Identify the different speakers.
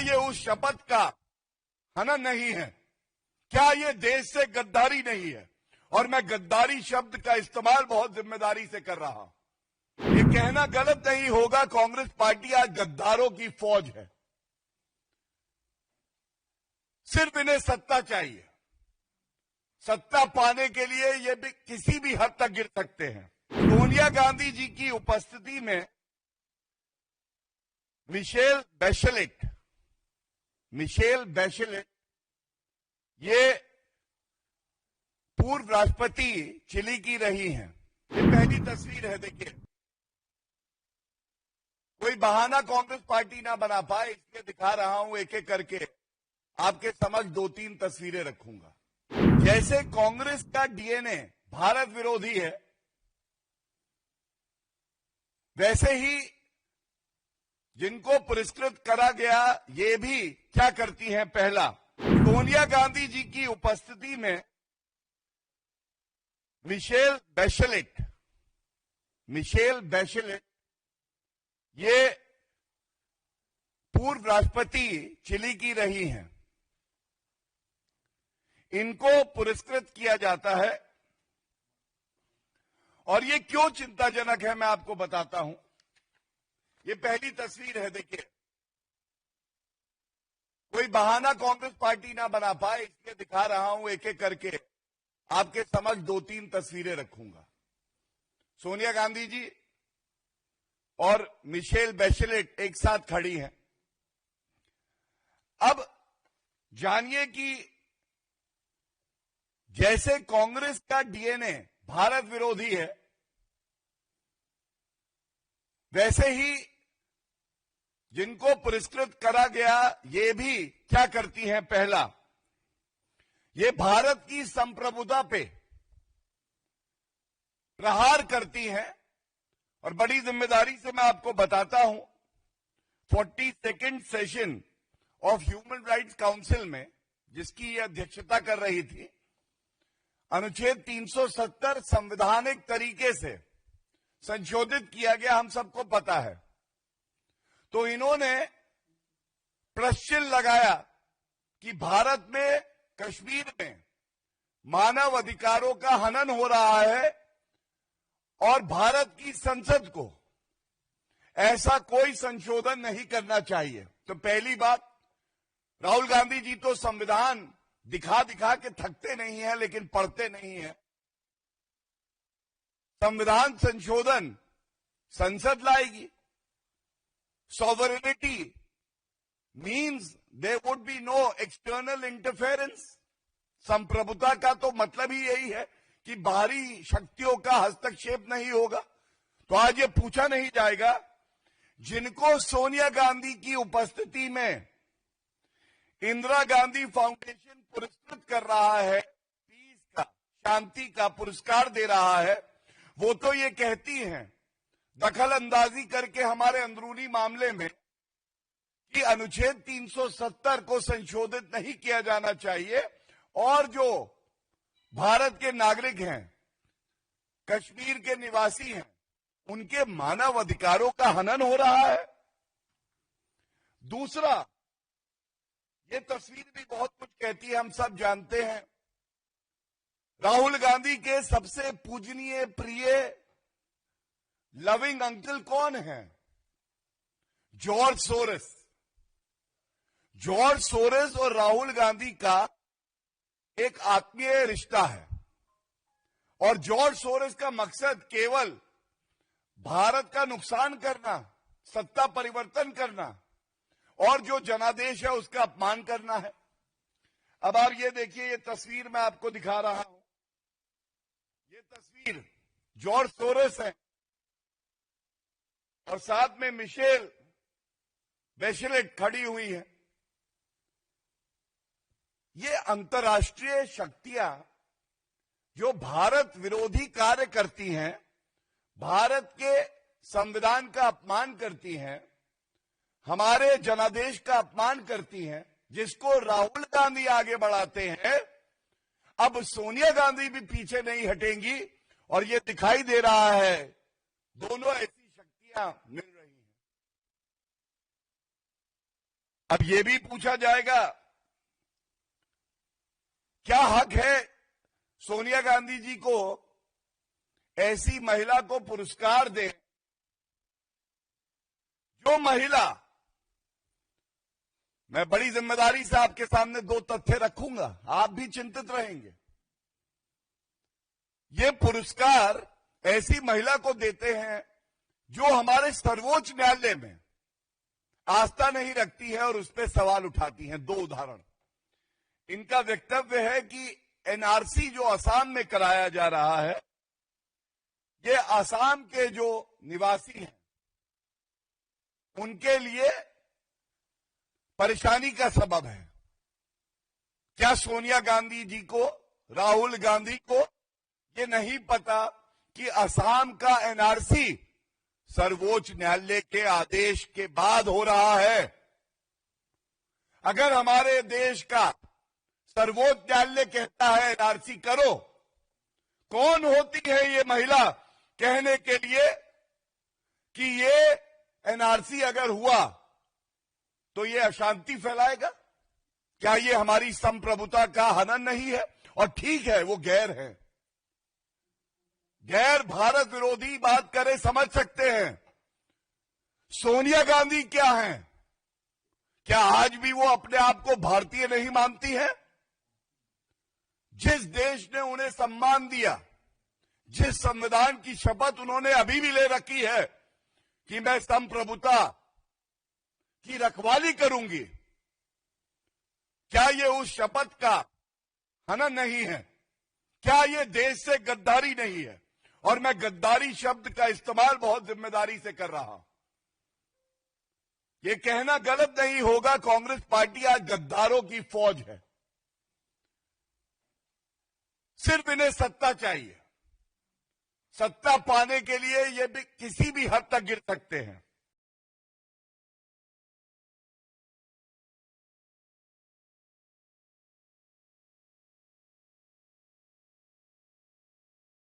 Speaker 1: ये उस शपथ का हनन नहीं है? क्या ये देश से गद्दारी नहीं है? और मैं गद्दारी शब्द का इस्तेमाल बहुत जिम्मेदारी से कर रहा हूं। ये कहना गलत नहीं होगा, कांग्रेस पार्टी आज गद्दारों की फौज है। सिर्फ इन्हें सत्ता चाहिए। सत्ता पाने के लिए ये भी किसी भी हद तक गिर सकते हैं। सोनिया गांधी जी की उपस्थिति में मिशेल बैचेलेट ये पूर्व राष्ट्रपति चिली की रही हैं। ये पहली तस्वीर है, देखिए। कोई बहाना कांग्रेस पार्टी ना बना पाए, इसलिए दिखा रहा हूं एक एक करके। आपके समझ 2-3 तस्वीरें रखूंगा। जैसे कांग्रेस का डीएनए भारत विरोधी है, वैसे ही जिनको पुरस्कृत करा गया ये भी क्या करती हैं? पहला, सोनिया गांधी जी की उपस्थिति में मिशेल बैचेलेट ये पूर्व राष्ट्रपति चिली की रही हैं। इनको पुरस्कृत किया जाता है और ये क्यों चिंताजनक है मैं आपको बताता हूं। ये पहली तस्वीर है, देखिए। कोई बहाना कांग्रेस पार्टी ना बना पाए, इसलिए दिखा रहा हूं एक एक करके। आपके समझ 2-3 तस्वीरें रखूंगा। सोनिया गांधी जी और मिशेल बैचेलेट एक साथ खड़ी हैं। अब जानिए कि जैसे कांग्रेस का डीएनए भारत विरोधी है, वैसे ही जिनको पुरस्कृत करा गया ये भी क्या करती हैं? पहला, ये भारत की संप्रभुता पे प्रहार करती हैं। और बड़ी जिम्मेदारी से मैं आपको बताता हूं, 42nd session of human rights council में, जिसकी ये अध्यक्षता कर रही थी, अनुच्छेद 370 संवैधानिक तरीके से संशोधित किया गया, हम सबको पता है। तो इन्होंने प्रश्न लगाया कि भारत में, कश्मीर में मानव अधिकारों का हनन हो रहा है और भारत की संसद को ऐसा कोई संशोधन नहीं करना चाहिए। तो पहली बात, राहुल गांधी जी तो संविधान दिखा दिखा के थकते नहीं है, लेकिन पढ़ते नहीं है। संविधान संशोधन संसद लाएगी। Sovereignty means there would be no external interference. संप्रभुता का तो मतलब ही यही है कि बाहरी शक्तियों का हस्तक्षेप नहीं होगा। तो आज ये पूछा नहीं जाएगा, जिनको सोनिया गांधी की उपस्थिति में इंदिरा गांधी फाउंडेशन पुरस्कृत कर रहा है, पीस का, शांति का पुरस्कार दे रहा है, वो तो ये कहती हैं दखल अंदाजी करके हमारे अंदरूनी मामले में कि अनुच्छेद 370 को संशोधित नहीं किया जाना चाहिए और जो भारत के नागरिक हैं, कश्मीर के निवासी हैं, उनके मानव अधिकारों का हनन हो रहा है। दूसरा, ये तस्वीर भी बहुत कुछ कहती है, हम सब जानते हैं। राहुल गांधी के सबसे पूजनीय, प्रिय, लविंग अंकल कौन है? जॉर्ज सोरेस और राहुल गांधी का एक आत्मीय रिश्ता है और जॉर्ज सोरेस का मकसद केवल भारत का नुकसान करना, सत्ता परिवर्तन करना और जो जनादेश है उसका अपमान करना है। अब आप ये देखिए, ये तस्वीर मैं आपको दिखा रहा हूं। ये तस्वीर जॉर्ज सोरेस है और साथ में मिशेल बैचेलेट खड़ी हुई है। ये अंतर्राष्ट्रीय शक्तियां जो भारत विरोधी कार्य करती हैं, भारत के संविधान का अपमान करती हैं, हमारे जनादेश का अपमान करती हैं, जिसको राहुल गांधी आगे बढ़ाते हैं, अब सोनिया गांधी भी पीछे नहीं हटेंगी और ये दिखाई दे रहा है दोनों ऐसी शक्तियां मिल रही हैं। अब यह भी पूछा जाएगा, क्या हक है सोनिया गांधी जी को ऐसी महिला को पुरस्कार दे जो महिला, मैं बड़ी जिम्मेदारी से आपके सामने दो तथ्य रखूंगा, आप भी चिंतित रहेंगे। ये पुरस्कार ऐसी महिला को देते हैं जो हमारे सर्वोच्च न्यायालय में आस्था नहीं रखती है और उस पर सवाल उठाती हैं। दो उदाहरण, इनका वक्तव्य है कि एनआरसी जो असम में कराया जा रहा है, ये असम के जो निवासी हैं उनके लिए परेशानी का सबब है। क्या सोनिया गांधी जी को, राहुल गांधी को ये नहीं पता कि असम का एनआरसी सर्वोच्च न्यायालय के आदेश के बाद हो रहा है? अगर हमारे देश का सर्वोच्च न्यायालय कहता है एनआरसी करो, कौन होती है ये महिला कहने के लिए कि ये एनआरसी अगर हुआ तो ये अशांति फैलाएगा? क्या ये हमारी संप्रभुता का हनन नहीं है? और ठीक है, वो गैर है, गैर भारत विरोधी बात करे, समझ सकते हैं। सोनिया गांधी क्या है? क्या आज भी वो अपने आप को भारतीय नहीं मानती है? जिस देश ने उन्हें सम्मान दिया, जिस संविधान की शपथ उन्होंने अभी भी ले रखी है कि मैं संप्रभुता की रखवाली करूंगी, क्या ये उस शपथ का हनन नहीं है? क्या ये देश से गद्दारी नहीं है? और मैं गद्दारी शब्द का इस्तेमाल बहुत जिम्मेदारी से कर रहा हूं। ये कहना गलत नहीं होगा, कांग्रेस पार्टी आज गद्दारों की फौज है। सिर्फ इन्हें सत्ता चाहिए, सत्ता पाने के लिए ये भी किसी भी हद तक गिर सकते हैं।